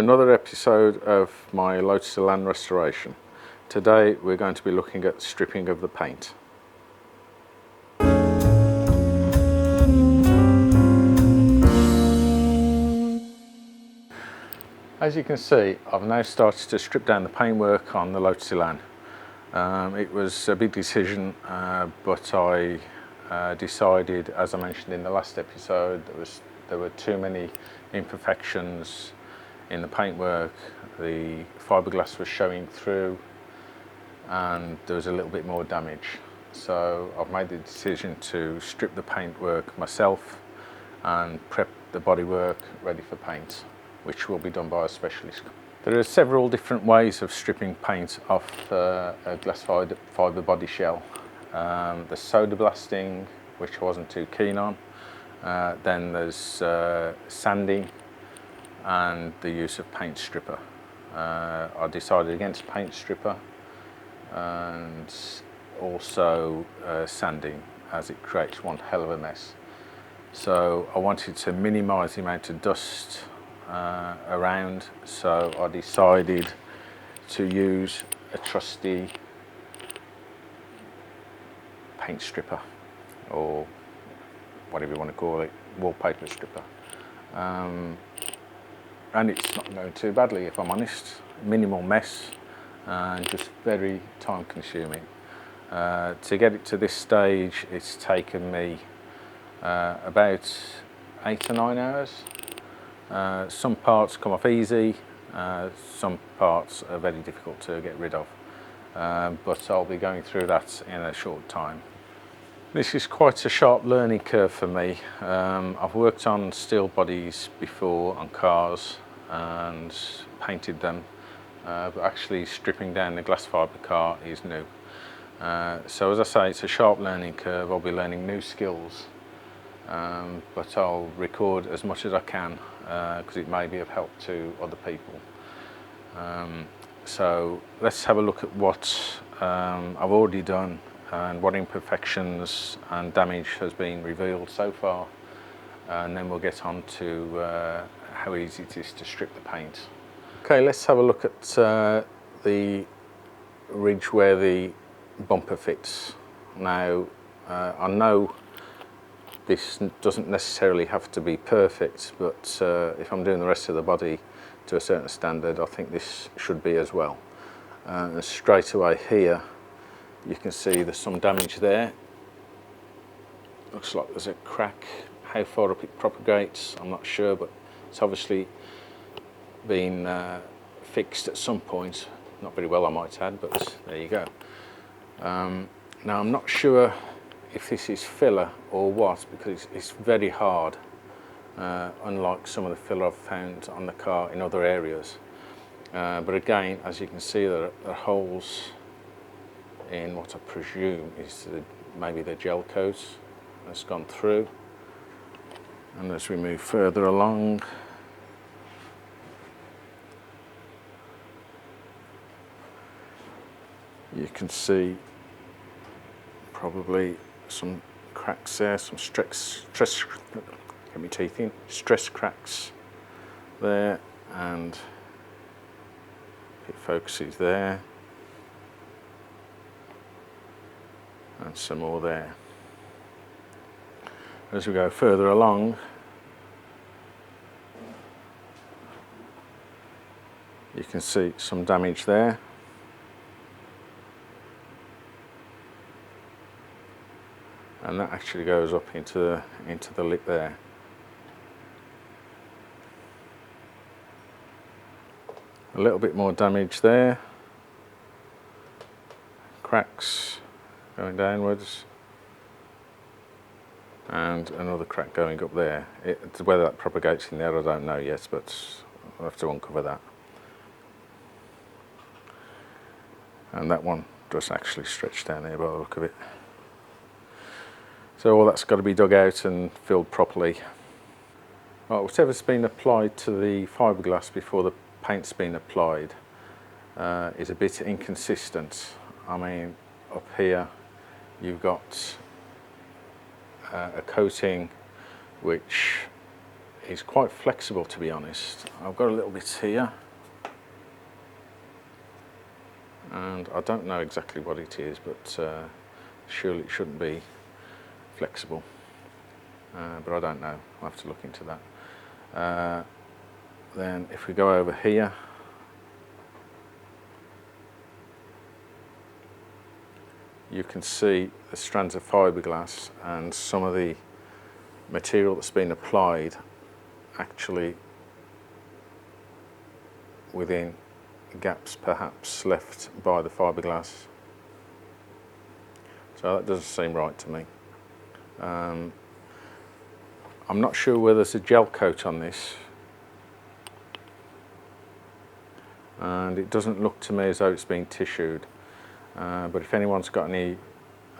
Another episode of my Lotus Elan restoration. Today we're going to be looking at stripping of the paint. As you can see, I've now started to strip down the paintwork on the Lotus Elan. It was a big decision, but I decided, as I mentioned in the last episode, there were too many imperfections in the paintwork. The fiberglass was showing through and there was a little bit more damage. So I've made the decision to strip the paintwork myself and prep the bodywork ready for paint, which will be done by a specialist. There are several different ways of stripping paint off a glass fibre body shell. There's soda blasting, which I wasn't too keen on. Then there's sanding and the use of paint stripper. I decided against paint stripper and also sanding, as it creates one hell of a mess. So I wanted to minimise the amount of dust around, so I decided to use a trusty paint stripper, or whatever you want to call it, wallpaper stripper. And it's not going too badly, if I'm honest. Minimal mess and just very time consuming. To get it to this stage, it's taken me about 8 or 9 hours. Some parts come off easy, some parts are very difficult to get rid of, but I'll be going through that in a short time. This is quite a sharp learning curve for me. I've worked on steel bodies before on cars and painted them, but actually stripping down the glass fibre car is new. So as I say, it's a sharp learning curve. I'll be learning new skills, but I'll record as much as I can because it may be of help to other people. So let's have a look at what I've already done and what imperfections and damage has been revealed so far, and then we'll get on to how easy it is to strip the paint. Okay, let's have a look at the ridge where the bumper fits. Now, I know this doesn't necessarily have to be perfect, but if I'm doing the rest of the body to a certain standard, I think this should be as well. And straight away here, you can see there's some damage there. Looks like there's a crack. How far up it propagates, I'm not sure, but it's obviously been fixed at some point. Not very well, I might add, but there you go. Now, I'm not sure if this is filler or what, because it's very hard, unlike some of the filler I've found on the car in other areas. But again, as you can see, there are holes in what I presume is maybe the gel coat that's gone through. And as we move further along, you can see probably some cracks there, some stress cracks there, and it focuses there. And some more there. As we go further along, you can see some damage there. And that actually goes up into the lip there. A little bit more damage there. Cracks going downwards, and another crack going up there. Whether that propagates in there, I don't know yet, but I'll have to uncover that. And that one does actually stretch down there by the look of it. So all that's got to be dug out and filled properly. Right, whatever's been applied to the fiberglass before the paint's been applied is a bit inconsistent. I mean, up here you've got a coating which is quite flexible, to be honest. I've got a little bit here, and I don't know exactly what it is, but surely it shouldn't be flexible, but I don't know. I'll have to look into that. Then if we go over here, you can see the strands of fiberglass and some of the material that's been applied actually within gaps perhaps left by the fiberglass. So that doesn't seem right to me. I'm not sure whether there's a gel coat on this, and it doesn't look to me as though it's been tissued. But if anyone's got any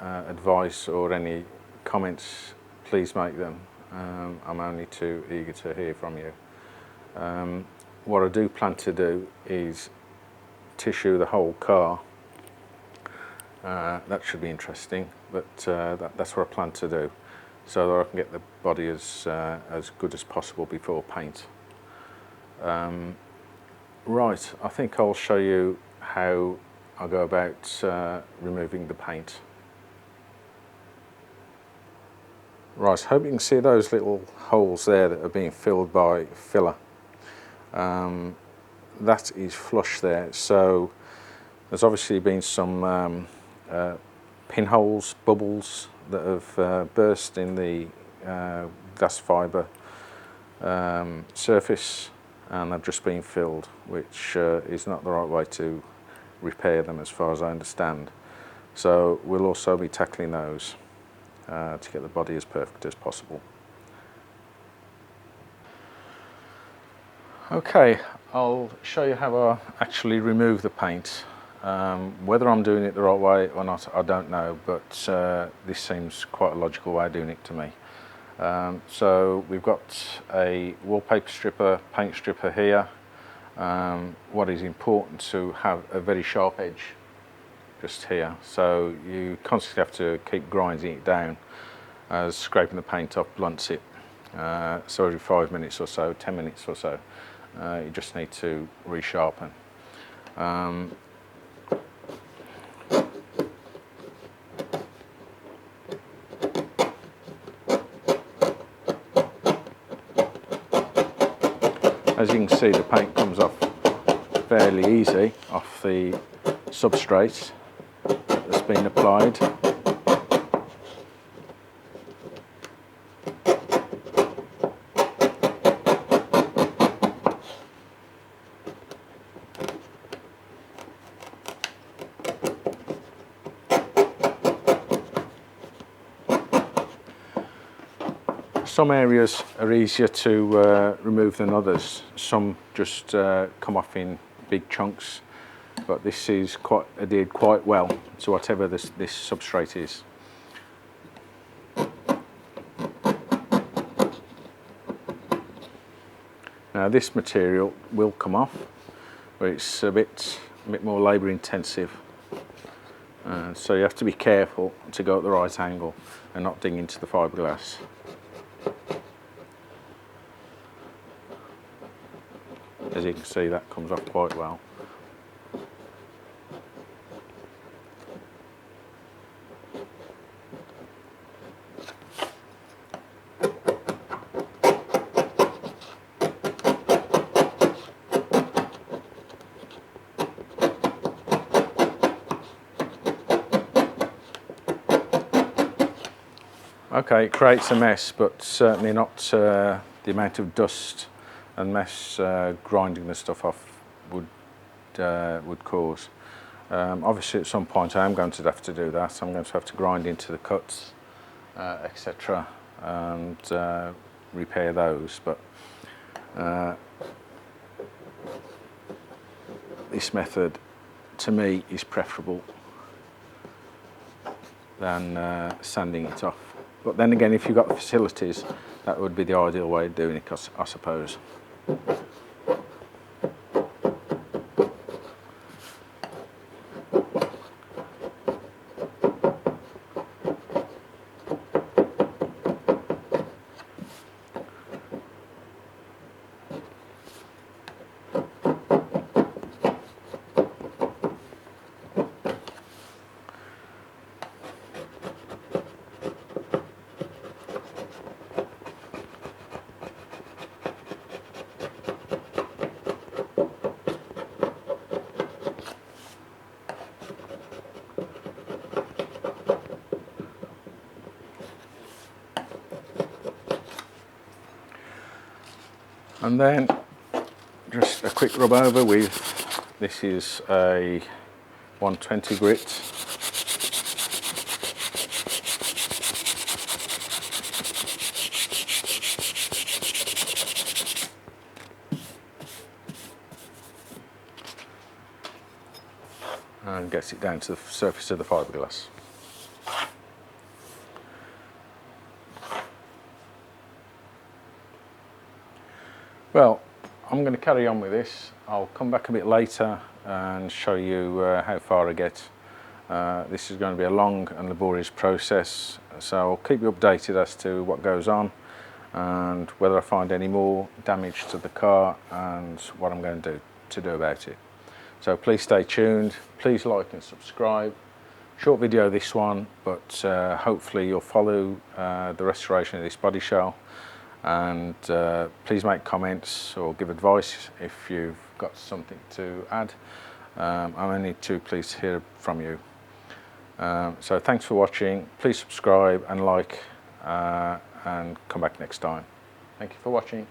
advice or any comments, please make them. I'm only too eager to hear from you. What I do plan to do is tissue the whole car. That should be interesting, but that's what I plan to do, so that I can get the body as good as possible before paint. Right, I think I'll show you how I go about removing the paint. Right, I hope you can see those little holes there that are being filled by filler. That is flush there, so there's obviously been some pinholes, bubbles that have burst in the glass fibre surface, and they've just been filled, which is not the right way to repair them as far as I understand. So we'll also be tackling those to get the body as perfect as possible. Okay, I'll show you how I actually remove the paint. Whether I'm doing it the right way or not, I don't know, but this seems quite a logical way of doing it to me. So we've got a wallpaper stripper, paint stripper here. What is important to have a very sharp edge just here, so you constantly have to keep grinding it down as scraping the paint off blunts it. So every 5 minutes or so, 10 minutes or so, you just need to resharpen. As you can see, the paint comes off fairly easy off the substrate that's been applied. Some areas are easier to remove than others. Some just come off in big chunks, but this is adhered quite well to whatever this substrate is. Now this material will come off, but it's a bit more labour intensive, so you have to be careful to go at the right angle and not ding into the fiberglass. As you can see, that comes off quite well. Okay, it creates a mess, but certainly not the amount of dust and mess grinding the stuff off would cause. Obviously at some point I am going to have to do that. I'm going to have to grind into the cuts, etc., and repair those, but this method to me is preferable than sanding it off. But then again, if you've got the facilities, that would be the ideal way of doing it, I suppose. And then just a quick rub over with, this is a 120 grit. And gets it down to the surface of the fiberglass. Well, I'm going to carry on with this. I'll come back a bit later and show you how far I get. This is going to be a long and laborious process, so I'll keep you updated as to what goes on and whether I find any more damage to the car and what I'm going to do about it. So please stay tuned, please like and subscribe. Short video this one, but hopefully you'll follow the restoration of this body shell, and please make comments or give advice if you've got something to add. I'm only too pleased to hear from you. So thanks for watching, please subscribe and like, and come back next time. Thank you for watching.